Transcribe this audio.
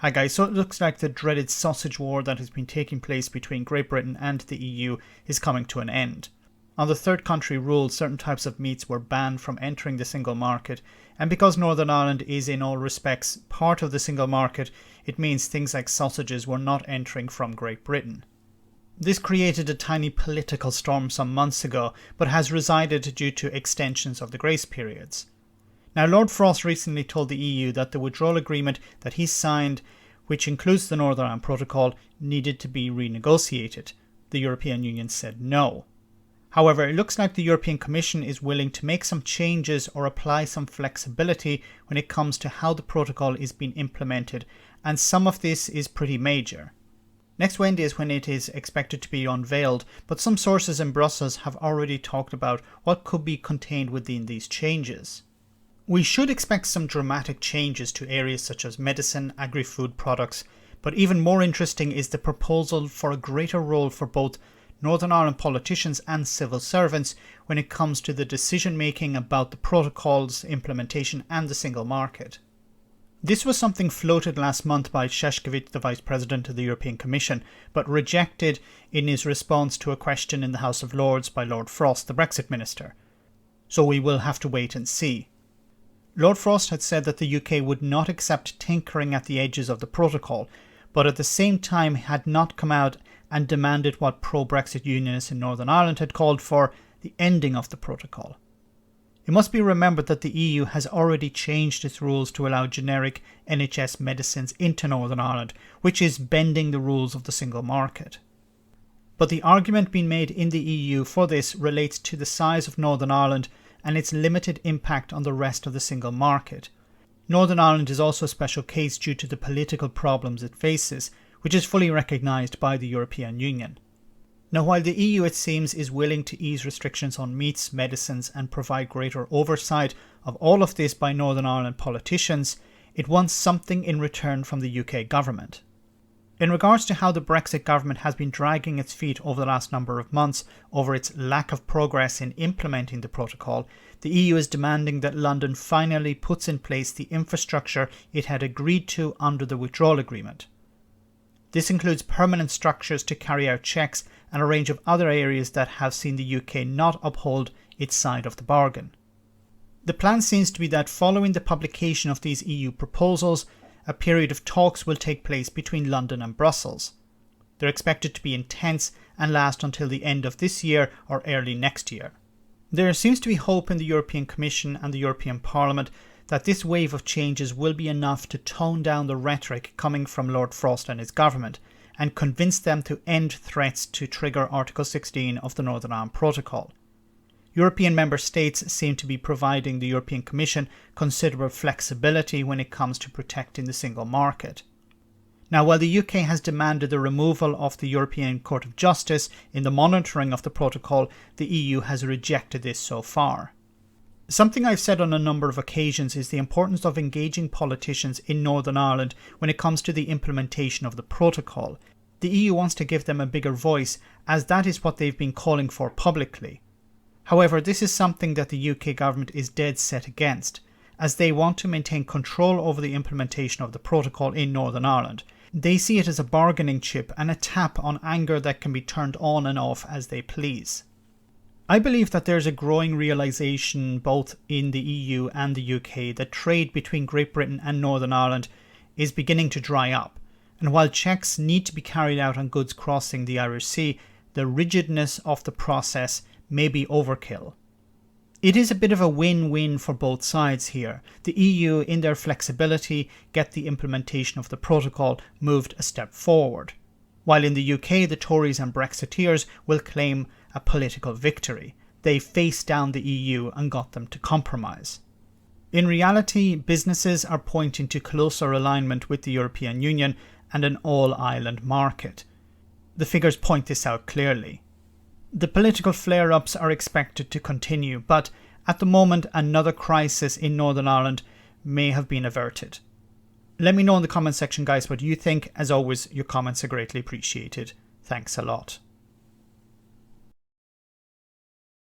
Hi guys, so it looks like the dreaded sausage war that has been taking place between Great Britain and the EU is coming to an end. Under third country rules, certain types of meats were banned from entering the single market, and because Northern Ireland is in all respects part of the single market, it means things like sausages were not entering from Great Britain. This created a tiny political storm some months ago, but has resided due to extensions of the grace periods. Now, Lord Frost recently told the EU that the withdrawal agreement that he signed, which includes the Northern Ireland Protocol, needed to be renegotiated. The European Union said no. However, it looks like the European Commission is willing to make some changes or apply some flexibility when it comes to how the protocol is being implemented, and some of this is pretty major. Next Wednesday is when it is expected to be unveiled, but some sources in Brussels have already talked about what could be contained within these changes. We should expect some dramatic changes to areas such as medicine, agri-food products, but even more interesting is the proposal for a greater role for both Northern Ireland politicians and civil servants when it comes to the decision making about the protocol's implementation and the single market. This was something floated last month by Šefčovič, the Vice President of the European Commission, but rejected in his response to a question in the House of Lords by Lord Frost, the Brexit Minister. So we will have to wait and see. Lord Frost had said that the UK would not accept tinkering at the edges of the protocol, but at the same time had not come out and demanded what pro-Brexit unionists in Northern Ireland had called for, the ending of the protocol. It must be remembered that the EU has already changed its rules to allow generic NHS medicines into Northern Ireland, which is bending the rules of the single market. But the argument being made in the EU for this relates to the size of Northern Ireland and its limited impact on the rest of the single market. Northern Ireland is also a special case due to the political problems it faces, which is fully recognised by the European Union. Now, while the EU, it seems, is willing to ease restrictions on meats, medicines and provide greater oversight of all of this by Northern Ireland politicians, it wants something in return from the UK government. In regards to how the Brexit government has been dragging its feet over the last number of months over its lack of progress in implementing the protocol, the EU is demanding that London finally puts in place the infrastructure it had agreed to under the withdrawal agreement. This includes permanent structures to carry out checks and a range of other areas that have seen the UK not uphold its side of the bargain. The plan seems to be that following the publication of these EU proposals, a period of talks will take place between London and Brussels. They're expected to be intense and last until the end of this year or early next year. There seems to be hope in the European Commission and the European Parliament that this wave of changes will be enough to tone down the rhetoric coming from Lord Frost and his government and convince them to end threats to trigger Article 16 of the Northern Ireland Protocol. European member states seem to be providing the European Commission considerable flexibility when it comes to protecting the single market. Now, while the UK has demanded the removal of the European Court of Justice in the monitoring of the protocol, the EU has rejected this so far. Something I've said on a number of occasions is the importance of engaging politicians in Northern Ireland when it comes to the implementation of the protocol. The EU wants to give them a bigger voice, as that is what they've been calling for publicly. However, this is something that the UK government is dead set against, as they want to maintain control over the implementation of the protocol in Northern Ireland. They see it as a bargaining chip and a tap on anger that can be turned on and off as they please. I believe that there's a growing realisation both in the EU and the UK that trade between Great Britain and Northern Ireland is beginning to dry up, and while checks need to be carried out on goods crossing the Irish Sea, the rigidness of the process may be overkill. It is a bit of a win-win for both sides here. The EU, in their flexibility, get the implementation of the protocol moved a step forward, while in the UK the Tories and Brexiteers will claim a political victory. They faced down the EU and got them to compromise. In reality, businesses are pointing to closer alignment with the European Union and an all-island market. The figures point this out clearly. The political flare-ups are expected to continue, but at the moment another crisis in Northern Ireland may have been averted. Let me know in the comment section, guys, what you think. As always, your comments are greatly appreciated. Thanks a lot.